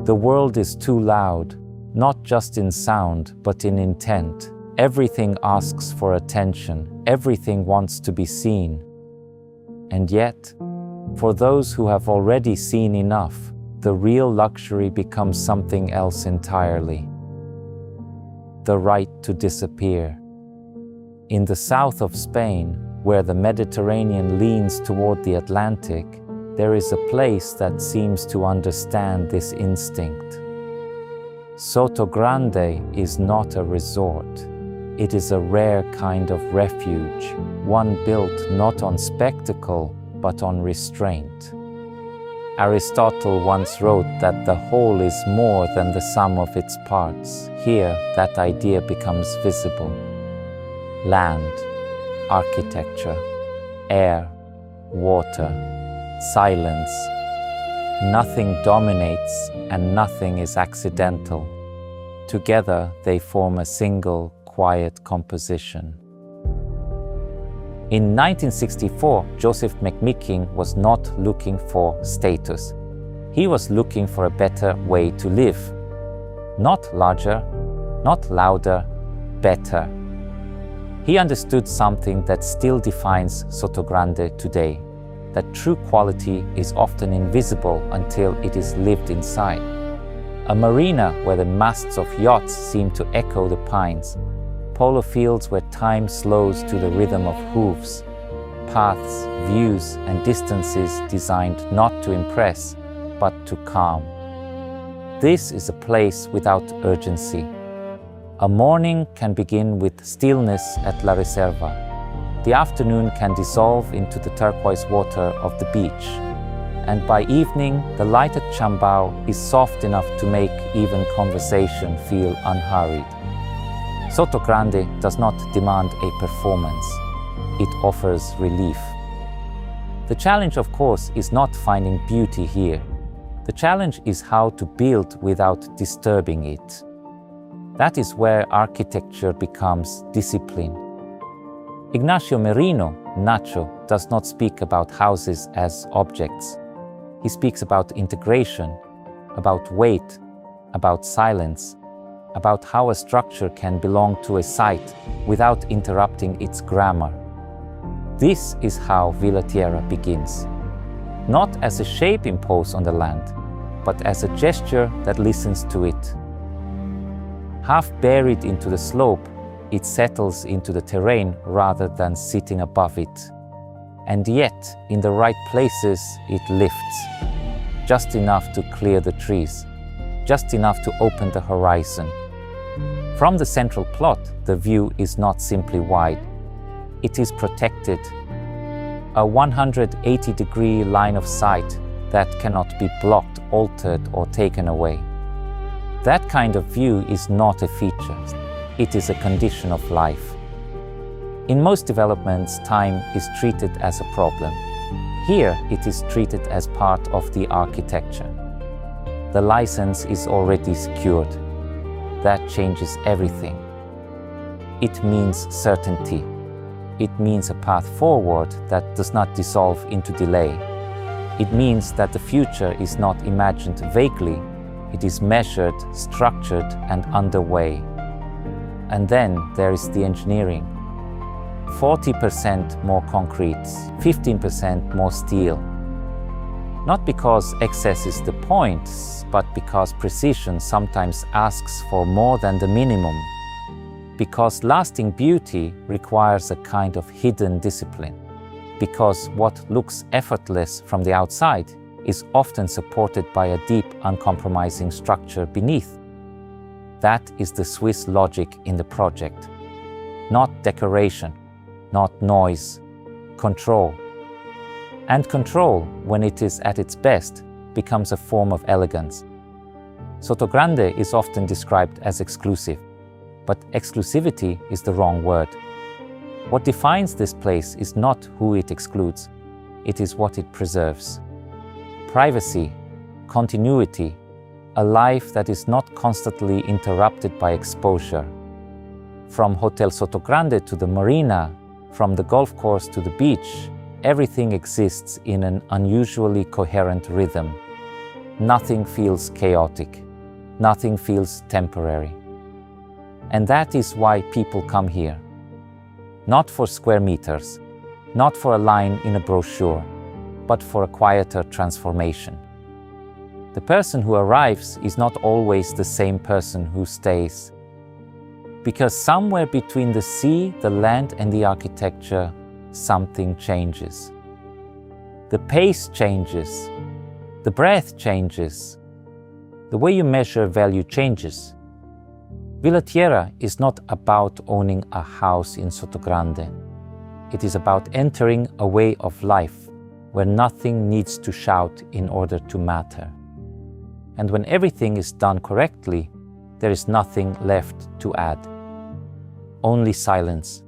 The world is too loud, not just in sound, but in intent. Everything asks for attention, everything wants to be seen. And yet, for those who have already seen enough, the real luxury becomes something else entirely. The right to disappear. In the south of Spain, where the Mediterranean leans toward the Atlantic, there is a place that seems to understand this instinct. Sotogrande is not a resort. It is a rare kind of refuge, one built not on spectacle, but on restraint. Aristotle once wrote that the whole is more than the sum of its parts. Here, that idea becomes visible. Land, architecture, air, water, silence. Nothing dominates and nothing is accidental. Together, they form a single, quiet composition. In 1964, Joseph McMicking was not looking for status. He was looking for a better way to live. Not larger, not louder, better. He understood something that still defines Sotogrande today, that true quality is often invisible until it is lived inside. A marina where the masts of yachts seem to echo the pines, polo fields where time slows to the rhythm of hooves, paths, views, and distances designed not to impress, but to calm. This is a place without urgency. A morning can begin with stillness at La Reserva. The afternoon can dissolve into the turquoise water of the beach. And by evening, the light at Chambao is soft enough to make even conversation feel unhurried. Sotogrande does not demand a performance. It offers relief. The challenge, of course, is not finding beauty here. The challenge is how to build without disturbing it. That is where architecture becomes discipline. Ignacio Merino, Nacho, does not speak about houses as objects. He speaks about integration, about weight, about silence, about how a structure can belong to a site without interrupting its grammar. This is how Villa Tierra begins. Not as a shape imposed on the land, but as a gesture that listens to it. Half buried into the slope, it settles into the terrain rather than sitting above it. And yet, in the right places, it lifts. Just enough to clear the trees, just enough to open the horizon. From the central plot, the view is not simply wide. It is protected. A 180-degree line of sight that cannot be blocked, altered, or taken away. That kind of view is not a feature. It is a condition of life. In most developments, time is treated as a problem. Here, it is treated as part of the architecture. The license is already secured. That changes everything. It means certainty. It means a path forward that does not dissolve into delay. It means that the future is not imagined vaguely. It is measured, structured, and underway. And then there is the engineering. 40% more concrete, 15% more steel. Not because excess is the point, but because precision sometimes asks for more than the minimum. Because lasting beauty requires a kind of hidden discipline. Because what looks effortless from the outside is often supported by a deep, uncompromising structure beneath. That is the Swiss logic in the project. Not decoration, not noise, control. And control, when it is at its best, becomes a form of elegance. Sotogrande is often described as exclusive, but exclusivity is the wrong word. What defines this place is not who it excludes, it is what it preserves. Privacy, continuity, a life that is not constantly interrupted by exposure. From Hotel Sotogrande to the marina, from the golf course to the beach, everything exists in an unusually coherent rhythm. nothing feels chaotic, nothing feels temporary. And that is why people come here. Not for square meters, not for a line in a brochure, but for a quieter transformation. The person who arrives is not always the same person who stays. Because somewhere between the sea, the land and the architecture, something changes. The pace changes, the breath changes, the way you measure value changes. Villa Tierra is not about owning a house in Sotogrande. It is about entering a way of life where nothing needs to shout in order to matter. And when everything is done correctly, there is nothing left to add. Only silence.